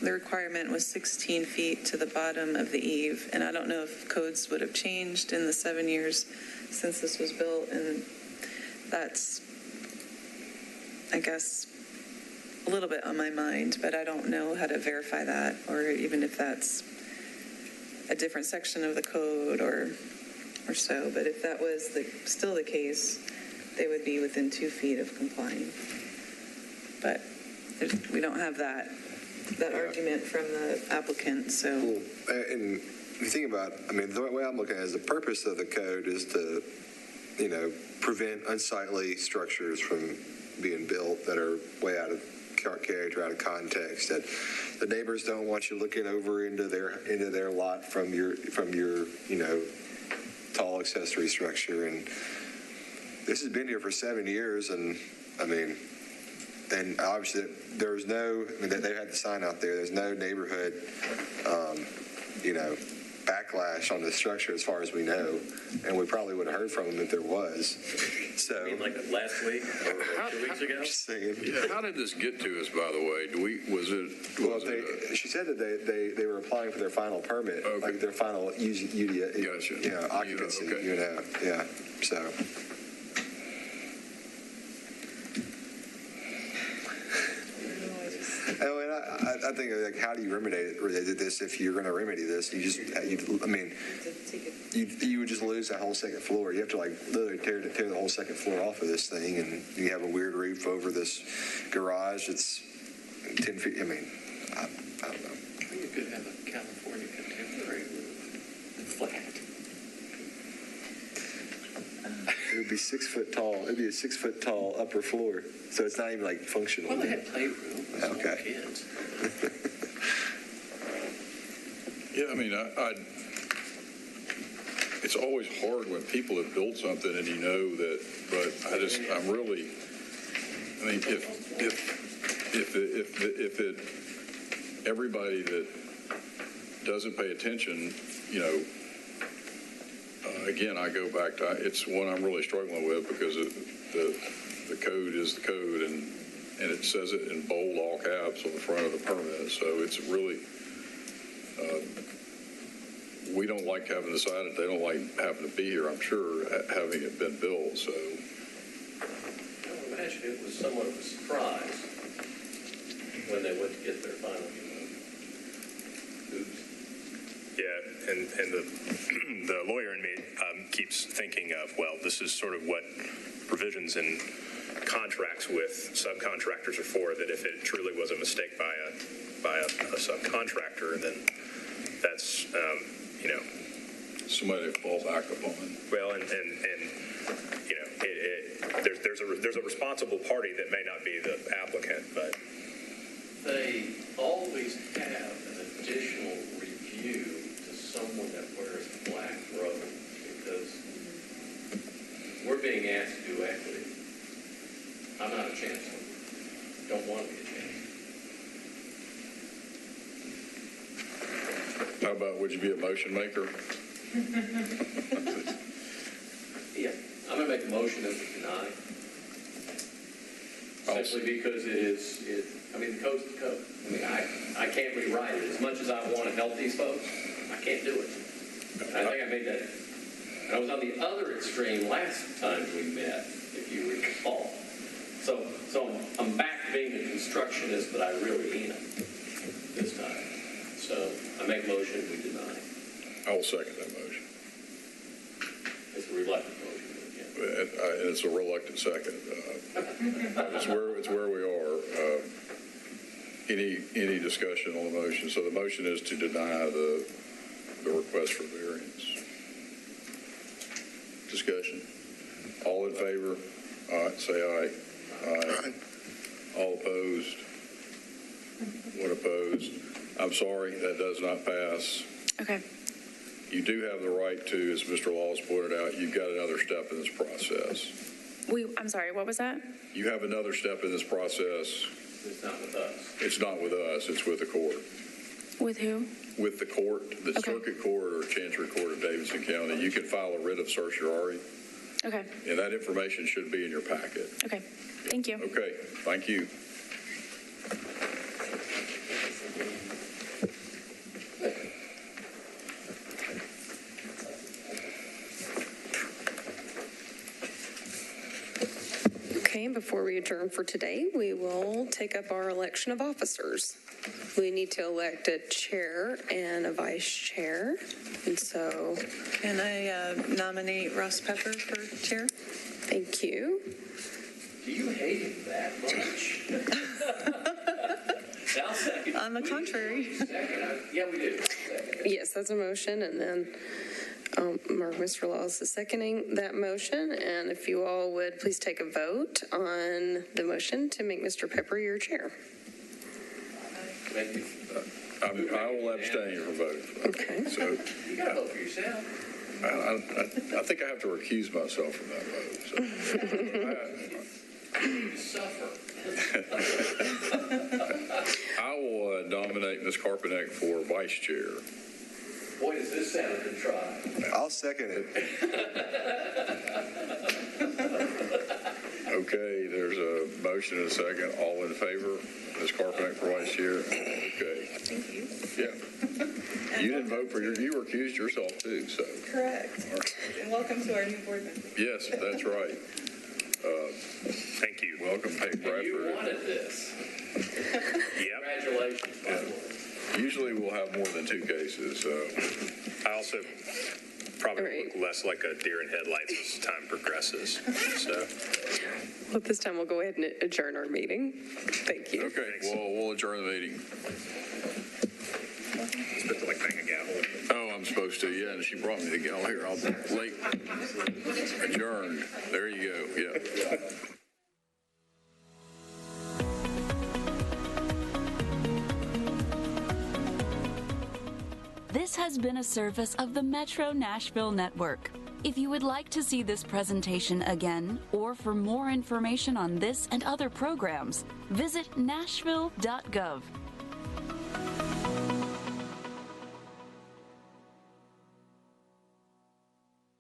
the requirement was 16 feet to the bottom of the eave, and I don't know if codes would have changed in the 7 years since this was built, and that's, I guess, a little bit on my mind, but I don't know how to verify that, or even if that's a different section of the code or so. But if that was still the case, they would be within 2 feet of complying. But we don't have that argument from the applicant, so. Well, and you think about, the way I'm looking at it is the purpose of the code is to, prevent unsightly structures from being built that are way out of character, out of context, that the neighbors don't want you looking over into their lot from your tall accessory structure. And this has been here for 7 years, and and obviously there's no, they had the sign out there, there's no neighborhood, backlash on the structure as far as we know, and we probably would have heard from them if there was. So, Like last week or 2 weeks ago? Just saying. Yeah, how did this get to us, by the way? She said that they were applying for their final permit, Okay. like their final Gotcha. occupancy, Okay. yeah, so. Oh, and I think, like, how do you remedy this if you're going to remedy this? You would just lose that whole second floor. You have to, literally tear the whole second floor off of this thing, and you have a weird roof over this garage. It's 10 feet. I don't know. You could have a California contemporary roof, flat. It would be 6 foot tall. It'd be a 6 foot tall upper floor, so it's not even functional. Well, they had playroom. Okay. Kids. Yeah, it's always hard when people have built something and that, but I'm really, if everybody that doesn't pay attention, again, I go back to, it's one I'm really struggling with because the code is the code, and it says it in bold all caps on the front of the permit. So it's really, we don't like having to sign it. They don't like having to be here, I'm sure, having it been built. So. I imagine it was somewhat of a surprise when they went to get their final oops. Yeah, and the lawyer in me keeps thinking of, well, this is sort of what provisions in contracts with subcontractors are for, that if it truly was a mistake by a subcontractor, then that's, somebody to fall back upon. Well, and there's a responsible party that may not be the applicant, but They always have an additional review to someone that wears a black robe, because we're being asked to do equity. I'm not a chancellor. Don't want to be a chancellor. about, would you be a motion maker? Yeah, I'm going to make a motion that we deny. Simply because the code's the code. I mean, I can't rewrite it. As much as I want to help these folks, I can't do it. And I think I made that. And I was on the other extreme last time we met, if you recall. So I'm back to being a constructionist, but I really am this time. So I make a motion, we deny. I will second that motion. It's a reluctant motion. And it's a reluctant second. It's where we are. Any discussion on the motion? So the motion is to deny the request for variance. Discussion. All in favor? Say aye. Aye. All opposed? One opposed? I'm sorry, that does not pass. Okay. You do have the right to, as Mr. Laws pointed out, you've got another step in this process. I'm sorry, what was that? You have another step in this process. It's not with us. It's not with us, it's with the court. With who? With the court, the Okay. Circuit Court or Chancery Court of Davidson County. You can file a writ of certiorari, Okay. and that information should be in your packet. Okay. Thank you. Okay, thank you. Okay, and before we adjourn for today, we will take up our election of officers. We need to elect a chair and a vice chair. And so, Can I nominate Ross Pepper for chair? thank you. Do you hate him that much? I'll second. On the contrary. Yeah, we do. Yes, that's a motion, and then Mr. Laws is seconding that motion. And if you all would please take a vote on the motion to make Mr. Pepper your chair. I will abstain from vote. Okay. So You got to vote for yourself. I think I have to recuse myself from that vote. So. You suffer. I will nominate Ms. Carpeneck for vice chair. Boy, does this sound contrived. I'll second it. Okay, there's a motion and a second. All in favor? Ms. Carpeneck for vice chair? Okay. Thank you. Yeah. You didn't vote for you recused yourself too, so. Correct. And welcome to our new board member. Yes, that's right. Thank you. Welcome, Peg Bradford. You wanted this. Yep. Congratulations, by the way. Usually we'll have more than two cases, so. I also probably Right. look less like a deer in headlights as time progresses. So, Well, this time we'll go ahead and adjourn our meeting. Thank you. Okay, we'll adjourn the meeting. it's a bit like bang a gavel. Oh, I'm supposed to, yeah, and she brought me the gavel here. I'll late. Adjourned. There you go, yeah. This has been a service of the Metro Nashville Network. If you would like to see this presentation again, or for more information on this and other programs, visit nashville.gov.